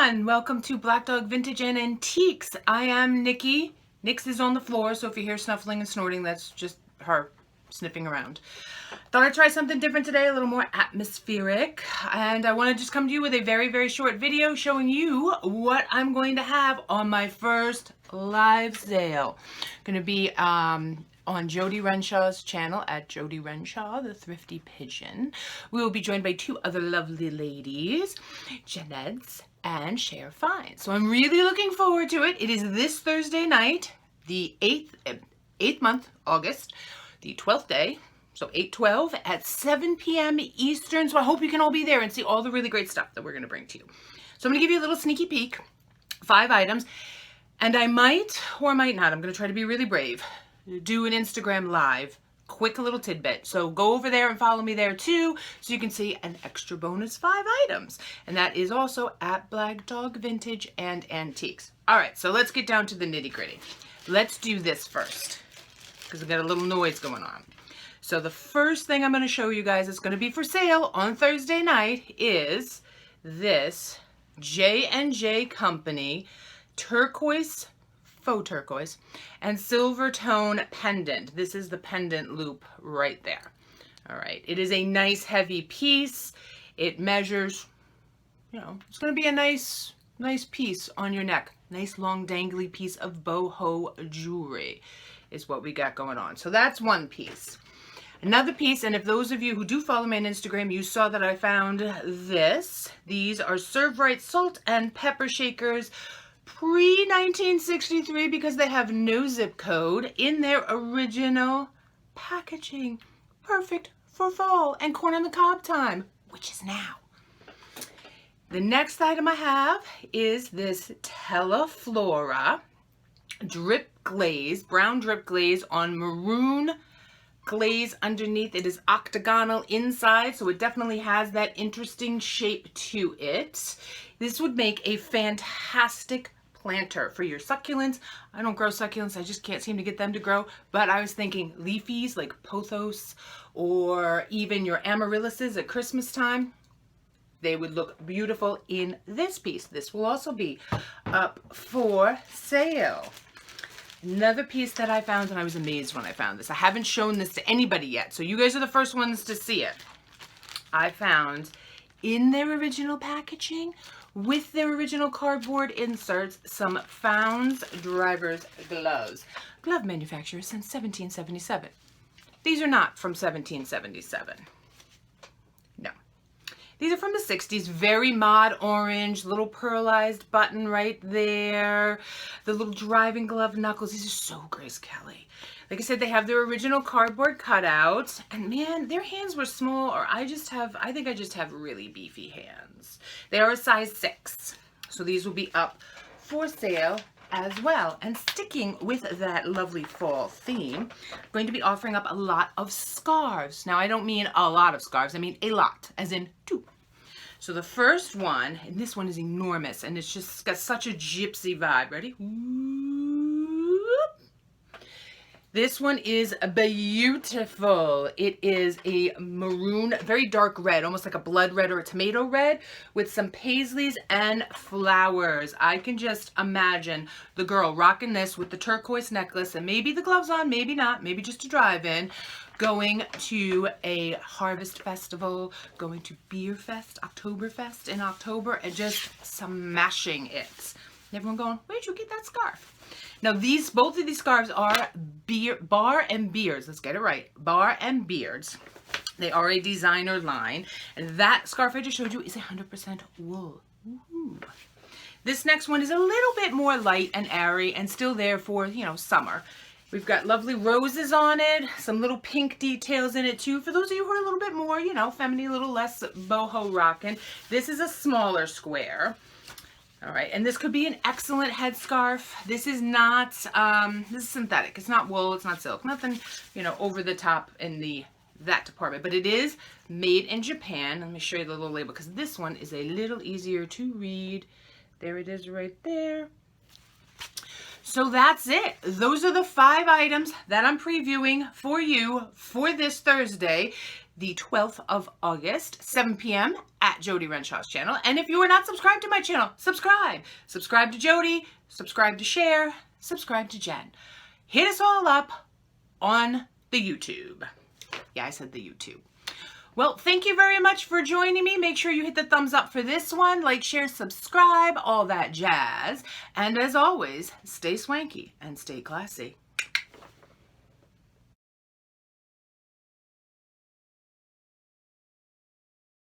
everyone, welcome to Black Dog Vintage and Antiques. I am Nikki. Nix is on the floor, so if you hear snuffling and snorting, that's just her sniffing around. Thought I'd try something different today, a little more atmospheric, and I want to just come to you with a very short video showing you what I'm going to have on my first live sale. Going to be on Jodi Renshaw's channel at Jodi Renshaw, the Thrifty Pigeon. We will be joined by two other lovely ladies, Jenneads and Sherfinds. So I'm really looking forward to it. It is this Thursday night, the 8th month, August, the 12th day, so 8/12 at 7 p.m. Eastern. So I hope you can all be there and see all the really great stuff that we're going to bring to you. So I'm going to give you a little sneaky peek, 5 items, and I might or might not, I'm going to try to be really brave, do an Instagram live, quick little tidbit. So go over there and follow me there too, so you can see an extra bonus 5 items. And that is also at Black Dog Vintage and Antiques. All right, so let's get down to the nitty gritty. Let's do this first, because I've got a little noise going on. So the first thing I'm going to show you guys is going to be for sale on Thursday night is this J&J Company turquoise, faux turquoise, and silver tone pendant. This is the pendant loop right there. All right, it is a nice heavy piece. It measures, you know, it's going to be a nice piece on your neck. Nice long dangly piece of boho jewelry is what we got going on. So that's one piece. Another piece, and if those of you who do follow me on Instagram, you saw that I found this. These are Serve Right salt and pepper shakers, pre-1963, because they have no zip code in their original packaging. Perfect for fall and corn on the cob time, which is now. The next item I have is this Teleflora drip glaze, brown drip glaze on maroon glaze underneath. It is octagonal inside, so it definitely has that interesting shape to it. This would make a fantastic planter for your succulents. I don't grow succulents, I just can't seem to get them to grow, but I was thinking leafies like pothos or even your amaryllises at Christmas time. They would look beautiful in this piece. This will also be up for sale. Another piece that I found, and I was amazed when I found this. I haven't shown this to anybody yet, so you guys are the first ones to see it. I found in their original packaging, with their original cardboard inserts, some Founds driver's gloves. Glove manufacturer since 1777. These are not from 1777. No. These are from the 60s, very mod orange, little pearlized button right there, the little driving glove knuckles. These are so Grace Kelly. Like I said, they have their original cardboard cutouts, and man, their hands were small, or I think I just have really beefy hands. They are a size 6, so these will be up for sale as well. And sticking with that lovely fall theme, I'm going to be offering up a lot of scarves. Now, I don't mean a lot of scarves, I mean a lot, as in 2. So the first one, and this one is enormous, and it's just got such a gypsy vibe. Ready? Whoop. This one is beautiful. It is a maroon, very dark red, almost like a blood red or a tomato red, with some paisleys and flowers. I can just imagine the girl rocking this with the turquoise necklace and maybe the gloves on, maybe not, maybe just a drive-in, going to a harvest festival, going to Beer Fest, Oktoberfest in October, and just smashing it. And everyone going, where'd you get that scarf? Now both of these scarves are bar and beards. Let's get it right. Bar and beards. They are a designer line. And that scarf I just showed you is 100% wool. Woohoo. This next one is a little bit more light and airy and still there for, you know, summer. We've got lovely roses on it, some little pink details in it too. For those of you who are a little bit more, you know, feminine, a little less boho rocking. This is a smaller square. All right, and this could be an excellent headscarf. This is not, this is synthetic. It's not wool, it's not silk. Nothing, you know, over the top in that department. But it is made in Japan. Let me show you the little label, because this one is a little easier to read. There it is right there. So that's it. Those are the 5 items that I'm previewing for you for this Thursday, the 12th of August, 7 p.m. at Jodi Renshaw's channel. And if you are not subscribed to my channel, subscribe. Subscribe to Jodi, subscribe to Cher, subscribe to Jen. Hit us all up on the YouTube. Yeah, I said the YouTube. Well, thank you very much for joining me. Make sure you hit the thumbs up for this one. Like, share, subscribe, all that jazz. And as always, stay swanky and stay classy.